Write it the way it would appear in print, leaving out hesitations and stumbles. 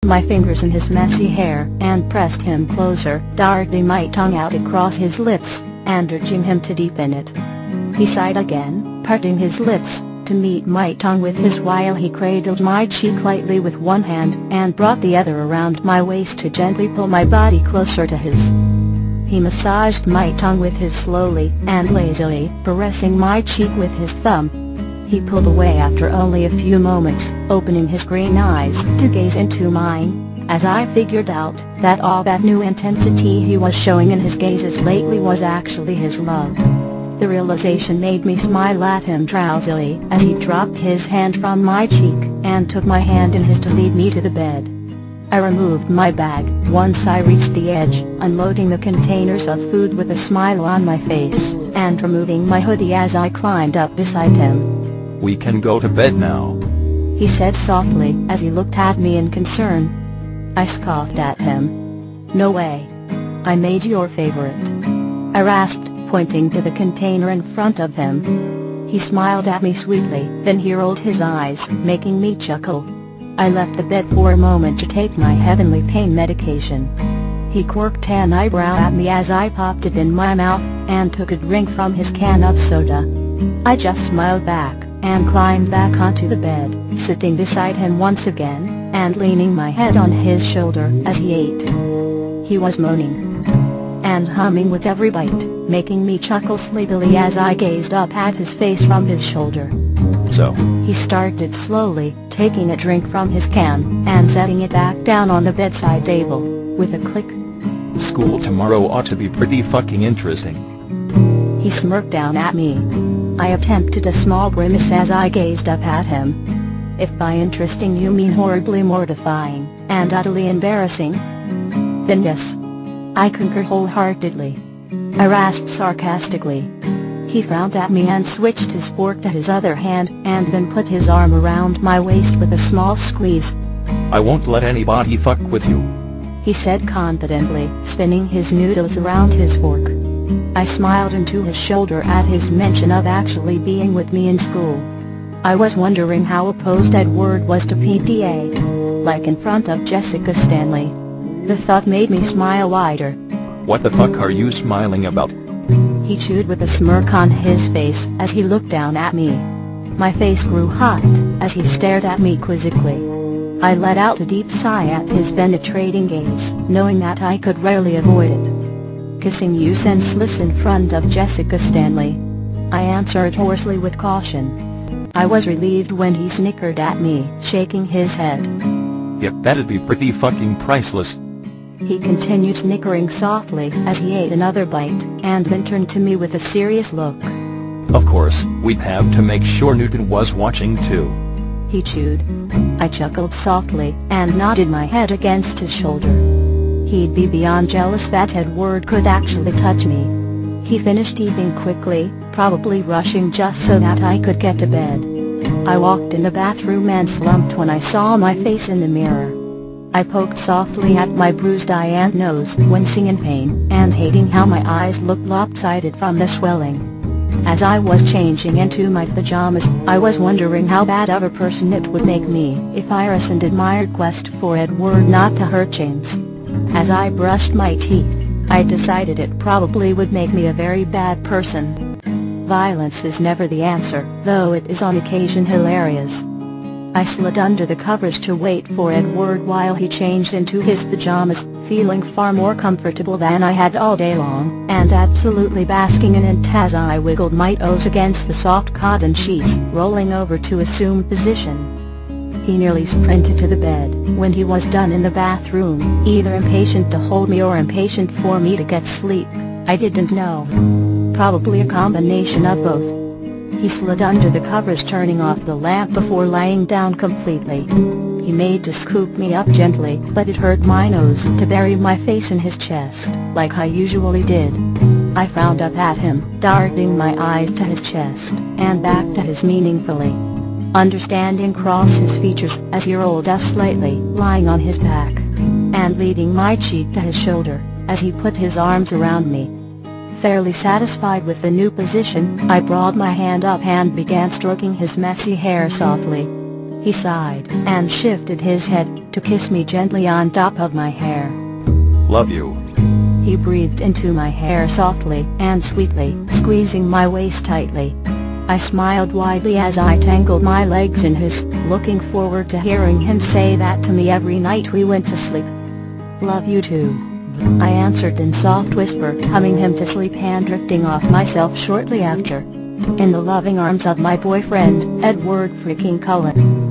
my fingers in his messy hair and pressed him closer, darting my tongue out across his lips, and urging him to deepen it. He sighed again, parting his lips, to meet my tongue with his while he cradled my cheek lightly with one hand and brought the other around my waist to gently pull my body closer to his. He massaged my tongue with his slowly and lazily, caressing my cheek with his thumb. He pulled away after only a few moments, opening his green eyes to gaze into mine, as I figured out that all that new intensity he was showing in his gazes lately was actually his love. The realization made me smile at him drowsily as he dropped his hand from my cheek and took my hand in his to lead me to the bed. I removed my bag once I reached the edge, unloading the containers of food with a smile on my face, and removing my hoodie as I climbed up beside him. "We can go to bed now," he said softly as he looked at me in concern. I scoffed at him. "No way. I made your favorite," I rasped, pointing to the container in front of him. He smiled at me sweetly, then he rolled his eyes, making me chuckle. I left the bed for a moment to take my heavenly pain medication. He quirked an eyebrow at me as I popped it in my mouth and took a drink from his can of soda. I just smiled back and climbed back onto the bed, sitting beside him once again, and leaning my head on his shoulder as he ate. He was moaning and humming with every bite, making me chuckle sleepily as I gazed up at his face from his shoulder. "So," he started slowly, taking a drink from his can and setting it back down on the bedside table, with a click. "School tomorrow ought to be pretty fucking interesting." He smirked down at me. I attempted a small grimace as I gazed up at him. "If by interesting you mean horribly mortifying and utterly embarrassing, then yes. I concur wholeheartedly," I rasped sarcastically. He frowned at me and switched his fork to his other hand and then put his arm around my waist with a small squeeze. "I won't let anybody fuck with you," he said confidently, spinning his noodles around his fork. I smiled into his shoulder at his mention of actually being with me in school. I was wondering how opposed Edward was to PTA. Like in front of Jessica Stanley. The thought made me smile wider. "What the fuck are you smiling about?" He chewed with a smirk on his face as he looked down at me. My face grew hot as he stared at me quizzically. I let out a deep sigh at his penetrating gaze, knowing that I could rarely avoid it. "Kissing you senseless in front of Jessica Stanley," I answered hoarsely with caution. I was relieved when he snickered at me, shaking his head. "Yeah, that'd be pretty fucking priceless." He continued snickering softly as he ate another bite, and then turned to me with a serious look. "Of course, we'd have to make sure Newton was watching too," he chewed. I chuckled softly, and nodded my head against his shoulder. He'd be beyond jealous that Edward could actually touch me. He finished eating quickly, probably rushing just so that I could get to bed. I walked in the bathroom and slumped when I saw my face in the mirror. I poked softly at my bruised eye and nose, wincing in pain, and hating how my eyes looked lopsided from the swelling. As I was changing into my pajamas, I was wondering how bad of a person it would make me if Iris did my request for Edward not to hurt James. As I brushed my teeth, I decided it probably would make me a very bad person. Violence is never the answer, though it is on occasion hilarious. I slid under the covers to wait for Edward while he changed into his pajamas, feeling far more comfortable than I had all day long, and absolutely basking in it as I wiggled my toes against the soft cotton sheets, rolling over to assume position. He nearly sprinted to the bed when he was done in the bathroom, either impatient to hold me or impatient for me to get sleep. I didn't know. Probably a combination of both. He slid under the covers, turning off the lamp before lying down completely. He made to scoop me up gently, but it hurt my nose to bury my face in his chest, like I usually did. I frowned up at him, darting my eyes to his chest, and back to his meaningfully. Understanding crossed his features as he rolled up slightly, lying on his back, and leading my cheek to his shoulder, as he put his arms around me. Fairly satisfied with the new position, I brought my hand up and began stroking his messy hair softly. He sighed and shifted his head, to kiss me gently on top of my hair. Love you. He breathed into my hair softly and sweetly, squeezing my waist tightly. I smiled widely as I tangled my legs in his, looking forward to hearing him say that to me every night we went to sleep. Love you too, I answered in soft whisper, humming him to sleep and drifting off myself shortly after, in the loving arms of my boyfriend, Edward freaking Cullen.